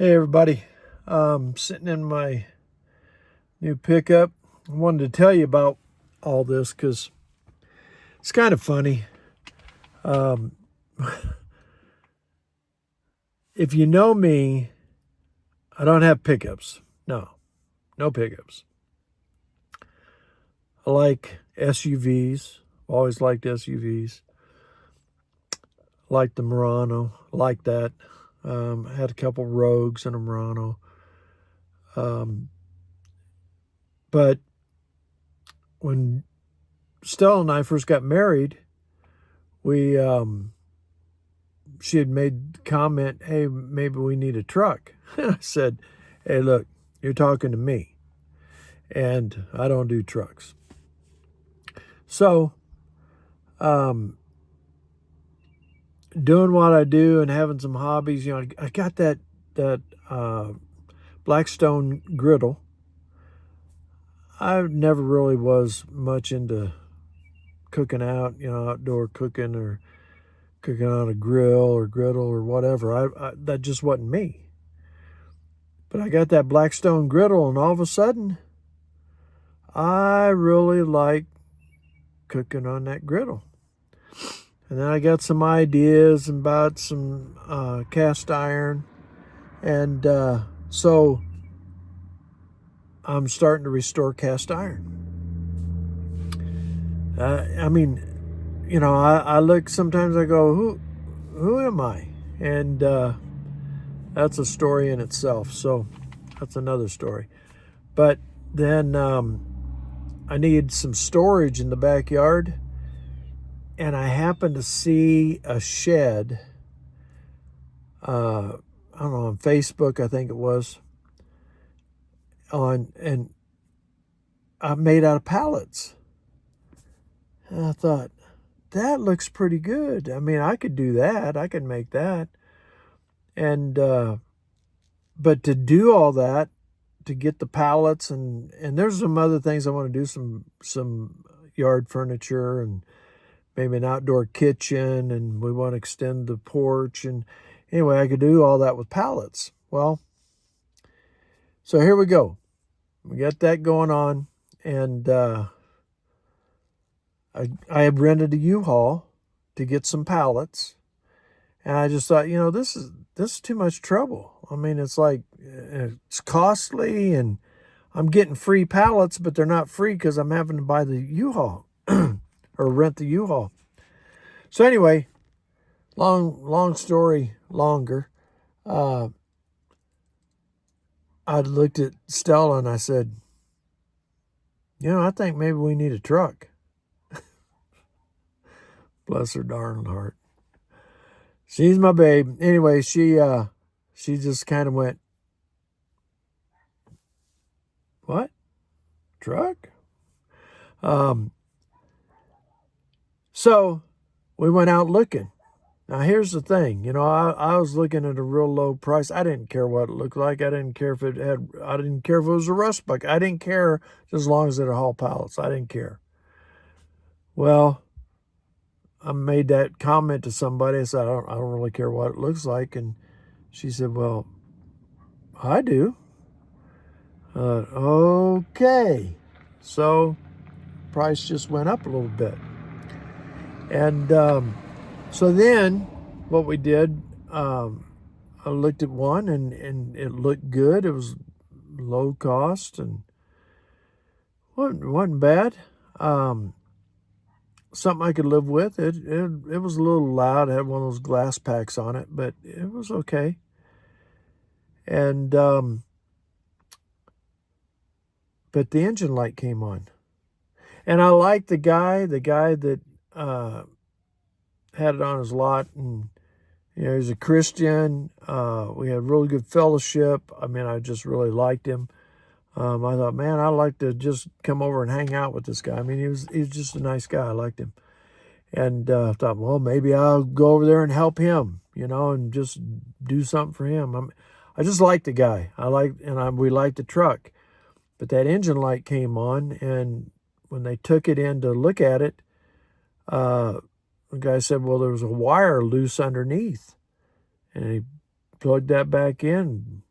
Hey everybody, sitting in my new pickup. I wanted to tell you about all this because it's kind of funny. Um, if you know me, I don't have pickups. No pickups. I like SUVs. Always liked SUVs. Like the Murano. Like that. I had a couple Rogues and a Murano. Um, but when Stella and I first got married, we she had made the comment, hey, maybe we need a truck. I said, hey, look, you're talking to me, and I don't do trucks. So, um, doing what I do and having some hobbies, I got that Blackstone griddle. I never really was much into cooking out, outdoor cooking or cooking on a grill or griddle or whatever. That just wasn't me. But I got that Blackstone griddle, and all of a sudden, I really like cooking on that griddle. And then I got some ideas about some cast iron. And so I'm starting to restore cast iron. I look, sometimes I go, who am I? And that's a story in itself. So that's another story. But then I need some storage in the backyard. And I happened to see a shed, I don't know, on Facebook, I think it was, and made out of pallets. And I thought, that looks pretty good. I mean, I could do that. I could make that. And, but to do all that, to get the pallets and there's some other things I want to do, some yard furniture and maybe an outdoor kitchen, and we want to extend the porch. And anyway, I could do all that with pallets. Well, so here we go. We got that going on. And I had rented a U-Haul to get some pallets. And I just thought, this is too much trouble. I mean, it's like, it's costly, and I'm getting free pallets, but they're not free because I'm having to buy the U-Haul or rent the U-Haul. So anyway, long story longer. I looked at Stella and I said, I think maybe we need a truck. Bless her darn heart. She's my babe. Anyway, she just kind of went, what? Truck? So we went out looking. Now, here's the thing. I was looking at a real low price. I didn't care what it looked like. I didn't care if it was a rust bucket. I didn't care as long as it had haul pallets. I didn't care. Well, I made that comment to somebody. I said, I don't really care what it looks like. And she said, well, I do. Okay. So price just went up a little bit. And so then what we did, I looked at one and it looked good. It was low cost and wasn't bad. Something I could live with. It was a little loud. It had one of those glass packs on it, but it was okay. And but the engine light came on. And I liked the guy that had it on his lot, and he's a Christian. We had really good fellowship. I mean, I just really liked him. I thought, man, I'd like to just come over and hang out with this guy. I mean, he was just a nice guy. I liked him. And I thought, well, maybe I'll go over there and help him, and just do something for him. I just liked the guy. We liked the truck. But that engine light came on, and when they took it in to look at it, the guy said, well, there was a wire loose underneath. And he plugged that back in,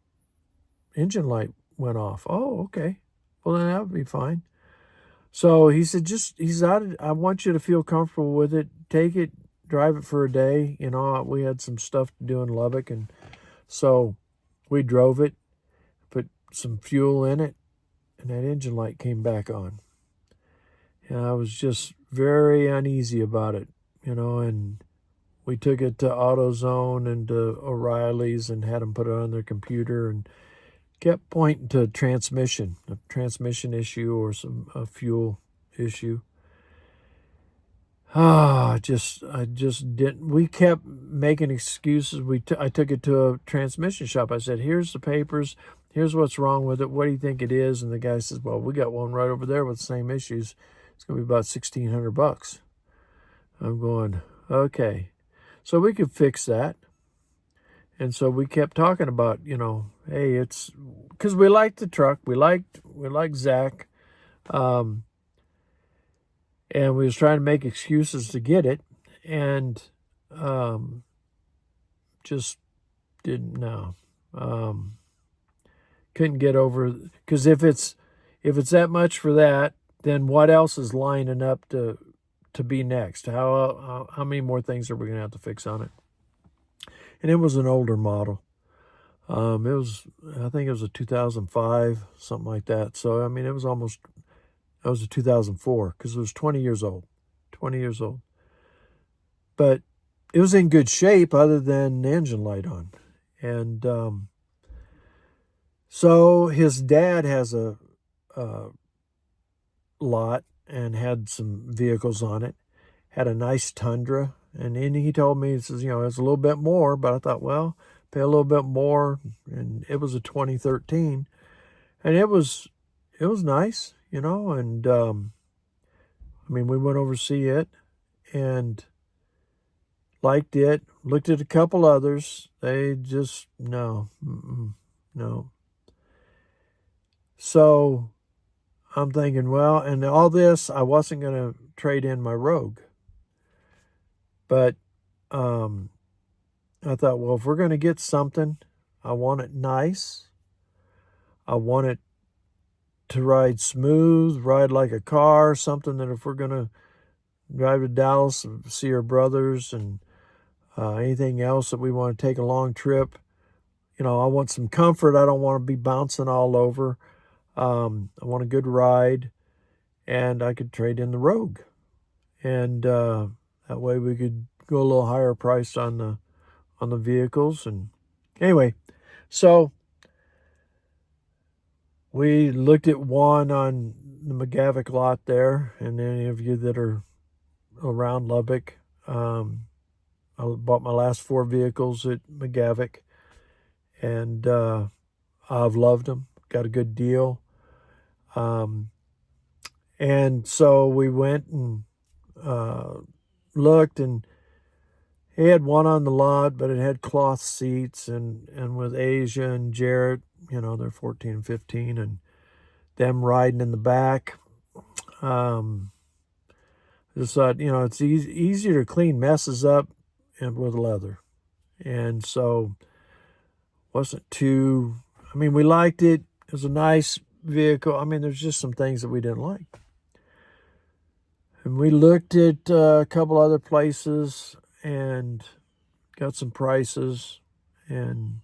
engine light went off. Oh, okay. Well, then that would be fine. So he said, I want you to feel comfortable with it. Take it, drive it for a day. You know, we had some stuff to do in Lubbock. And so we drove it, put some fuel in it, and that engine light came back on. And I was just very uneasy about it, you know, and we took it to AutoZone and to O'Reilly's and had them put it on their computer and kept pointing to a transmission issue or a fuel issue. I just didn't. We kept making excuses. I took it to a transmission shop. I said, "Here's the papers. Here's what's wrong with it. What do you think it is?" And the guy says, "Well, we got one right over there with the same issues. It's gonna be about $1,600." I'm going, okay, so we could fix that. And so we kept talking about, you know, hey, it's because we liked the truck. We liked Zach. And we was trying to make excuses to get it, and just didn't know. Couldn't get over, because if it's that much for that, then what else is lining up to be next? How many more things are we gonna have to fix on it? And it was an older model. I think it was a 2005, something like that. So I mean, it was a 2004, because it was 20 years old. 20 years old. But it was in good shape other than the engine light on. And so his dad has a lot and had some vehicles on it. Had a nice Tundra. And then he told me, he says, you know, it's a little bit more. But I thought, well, pay a little bit more. And it was a 2013. And it was nice, you know. And I mean, we went over to see it and liked it. Looked at a couple others. They just, no. No. So I'm thinking, well, and all this, I wasn't going to trade in my Rogue. But I thought, well, if we're going to get something, I want it nice. I want it to ride smooth, ride like a car, something that if we're going to drive to Dallas and see our brothers and anything else that we want to take a long trip, you know, I want some comfort. I don't want to be bouncing all over. I want a good ride, and I could trade in the Rogue. And that way we could go a little higher price on the vehicles. And anyway, so we looked at one on the McGavick lot there, and any of you that are around Lubbock, I bought my last 4 vehicles at McGavick, and I've loved them. Got a good deal. And so we went and looked, and he had one on the lot, but it had cloth seats, and with Asia and Jarrett, you know, they're 14 and 15, and them riding in the back. Just thought, you know, it's easier to clean messes up and with leather. And so wasn't too, I mean, we liked it. It was a nice vehicle. I mean, there's just some things that we didn't like. And we looked at a couple other places and got some prices, and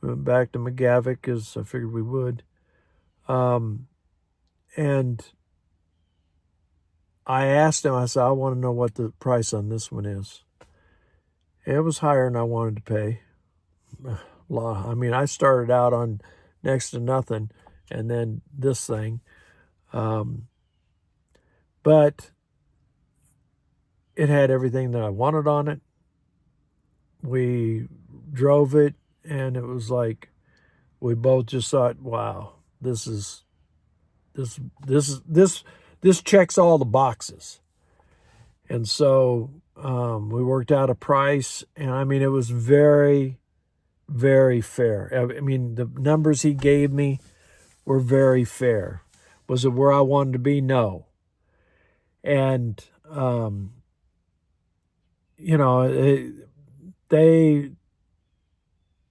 we went back to McGavick, as I figured we would. And I asked him, I said, I want to know what the price on this one is. And it was higher than I wanted to pay. I mean, I started out on next to nothing, and then this thing. But it had everything that I wanted on it. We drove it, and it was like we both just thought, wow, this checks all the boxes. And so we worked out a price, and I mean, it was very, very fair. I mean, the numbers he gave me were very fair. Was it where I wanted to be? No. And, you know,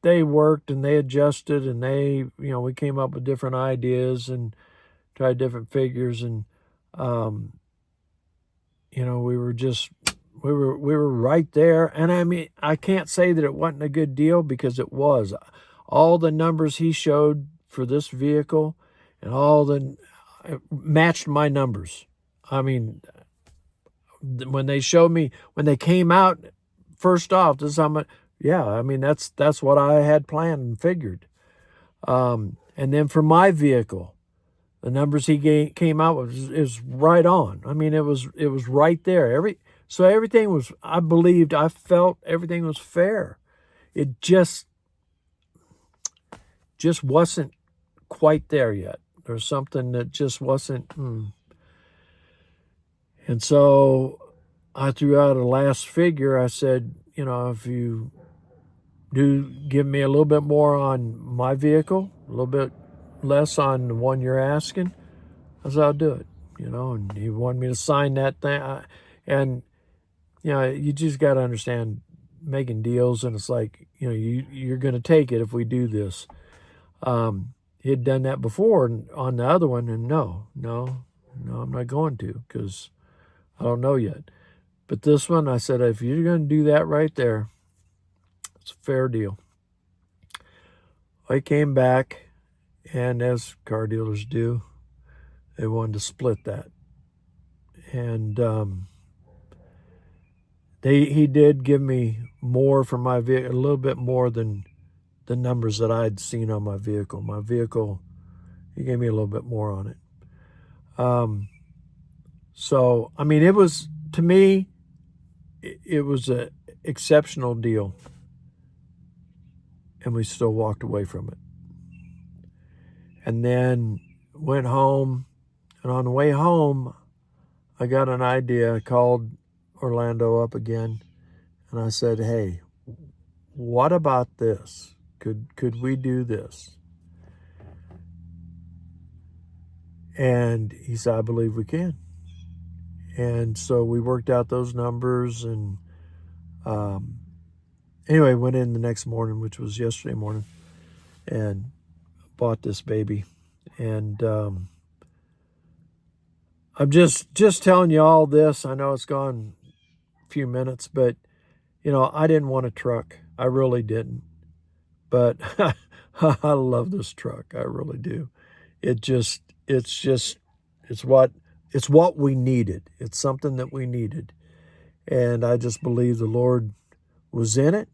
they worked and they adjusted and we came up with different ideas and tried different figures. And, we were right there. And I mean, I can't say that it wasn't a good deal, because it was. All the numbers he showed for this vehicle and matched my numbers. I mean, when they came out, first off, this is how much. Yeah, I mean, that's what I had planned and figured. And then for my vehicle, the numbers he came out with is right on. I mean, it was right there. So everything was, I felt everything was fair. It just wasn't quite there yet. There's something that just wasn't. And so I threw out a last figure. I said, if you do give me a little bit more on my vehicle, a little bit less on the one you're asking, I said, I'll do it. And he wanted me to sign that thing. And, you just got to understand making deals. And it's like, you're going to take it if we do this. He had done that before on the other one. And no, I'm not going to, because I don't know yet. But this one, I said, if you're going to do that right there, it's a fair deal. I came back, and as car dealers do, they wanted to split that. And he did give me more for my vehicle, a little bit more than the numbers that I'd seen on my vehicle. My vehicle, he gave me a little bit more on it. So, I mean, it was, to me, it was an exceptional deal. And we still walked away from it. And then went home. And on the way home, I got an idea. I called Orlando up again. And I said, hey, what about this? Could we do this? And he said, I believe we can. And so we worked out those numbers. And anyway, went in the next morning, which was yesterday morning, and bought this baby. And I'm just telling you all this. I know it's gone a few minutes, but, I didn't want a truck. I really didn't. But I love this truck. I really do. It's what we needed. It's something that we needed. And I just believe the Lord was in it.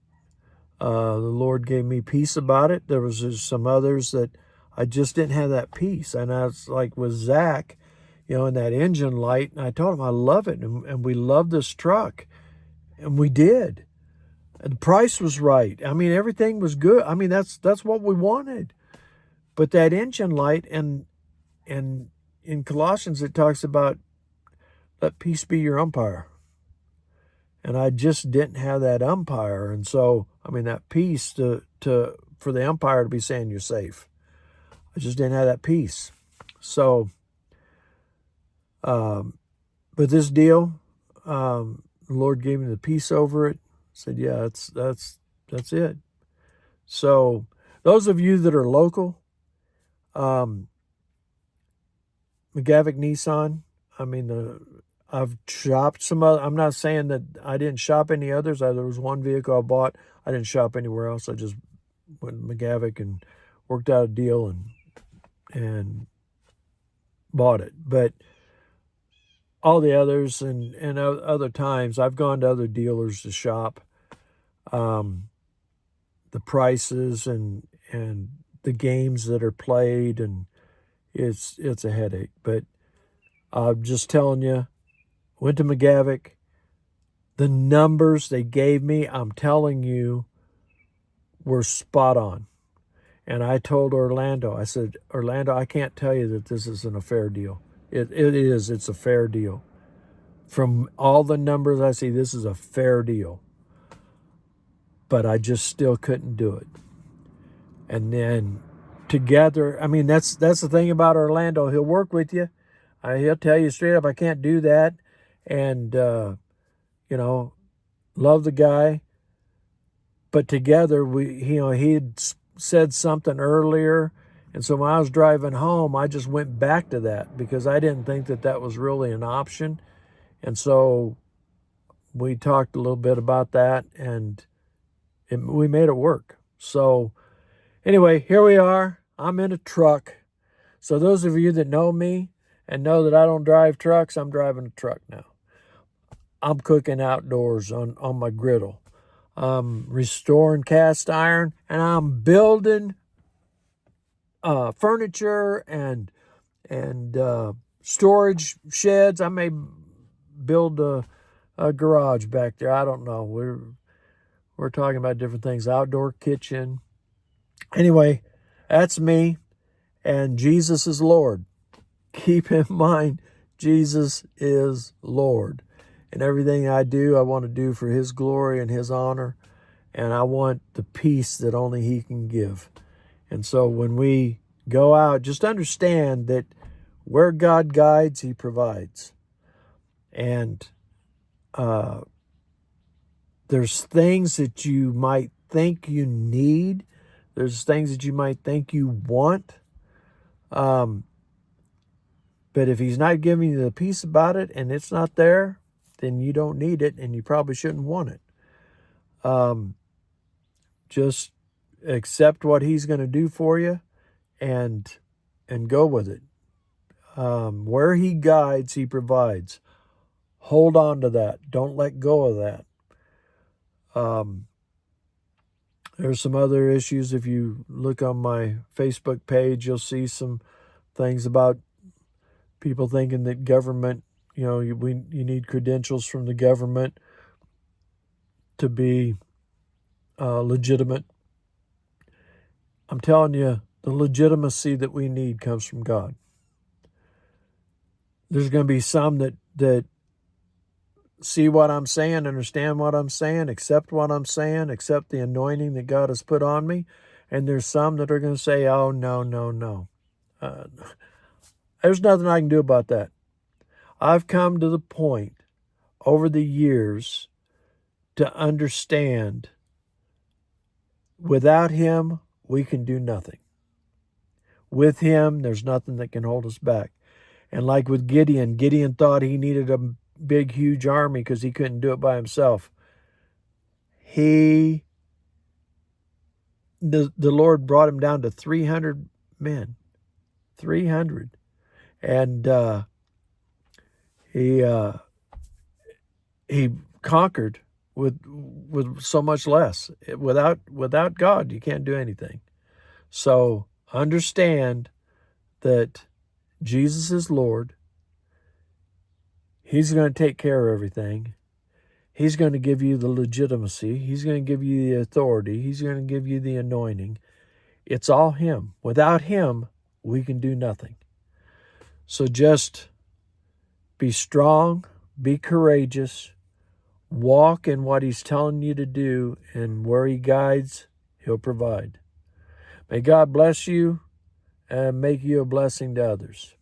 The Lord gave me peace about it. There was just some others that I just didn't have that peace. And I was like with Zach, in that engine light. And I told him I love it. And we love this truck. And we did. And the price was right. I mean, everything was good. I mean, that's what we wanted. But that engine light, and in Colossians it talks about, let peace be your umpire. And I just didn't have that umpire. And so, I mean, that peace for the umpire to be saying you're safe. I just didn't have that peace. So, but this deal, the Lord gave me the peace over it. Said, yeah, that's it. So those of you that are local, McGavick Nissan, I mean, I've shopped some other. I'm not saying that I didn't shop any others. There was one vehicle I bought. I didn't shop anywhere else. I just went to McGavick and worked out a deal and bought it. But all the others and other times, I've gone to other dealers to shop. The prices and the games that are played, and it's a headache. But I'm just telling you, went to McGavick. The numbers they gave me, I'm telling you, were spot on. And I told Orlando, I said, Orlando, I can't tell you that this isn't a fair deal. It is. It's a fair deal. From all the numbers I see, this is a fair deal. But I just still couldn't do it. And then together, I mean, that's the thing about Orlando. He'll work with you. He'll tell you straight up, I can't do that. And, love the guy. but together he had said something earlier, and so when I was driving home, I just went back to that because I didn't think that was really an option. And so we talked a little bit about that, and we made it work. So anyway, here we are. I'm in a truck. So those of you that know me and know that I don't drive trucks, I'm driving a truck now. I'm cooking outdoors on my griddle. I'm restoring cast iron, and I'm building furniture and storage sheds. I may build a garage back there. I don't know. We're talking about different things. Outdoor kitchen. Anyway, that's me, and Jesus is Lord. Keep in mind, Jesus is Lord. And everything I do, I want to do for his glory and his honor. And I want the peace that only he can give. And so when we go out, just understand that where God guides, he provides. And there's things that you might think you need. There's things that you might think you want. But if he's not giving you the peace about it and it's not there, then you don't need it and you probably shouldn't want it. Just accept what he's going to do for you and go with it. Where he guides, he provides. Hold on to that. Don't let go of that. There's some other issues. If you look on my Facebook page, you'll see some things about people thinking that government, you need credentials from the government to be legitimate. I'm telling you, the legitimacy that we need comes from God. There's going to be some that see what I'm saying, understand what I'm saying, accept what I'm saying, accept the anointing that God has put on me. And there's some that are going to say, oh, no. There's nothing I can do about that. I've come to the point over the years to understand without him, we can do nothing. With him, there's nothing that can hold us back. And like with Gideon thought he needed a big, huge army because he couldn't do it by himself. The Lord brought him down to 300 men. 300. And he conquered with so much less. Without God, you can't do anything. So understand that Jesus is Lord. He's going to take care of everything. He's going to give you the legitimacy. He's going to give you the authority. He's going to give you the anointing. It's all him. Without him, we can do nothing. So just be strong, be courageous, walk in what he's telling you to do, and where he guides, he'll provide. May God bless you and make you a blessing to others.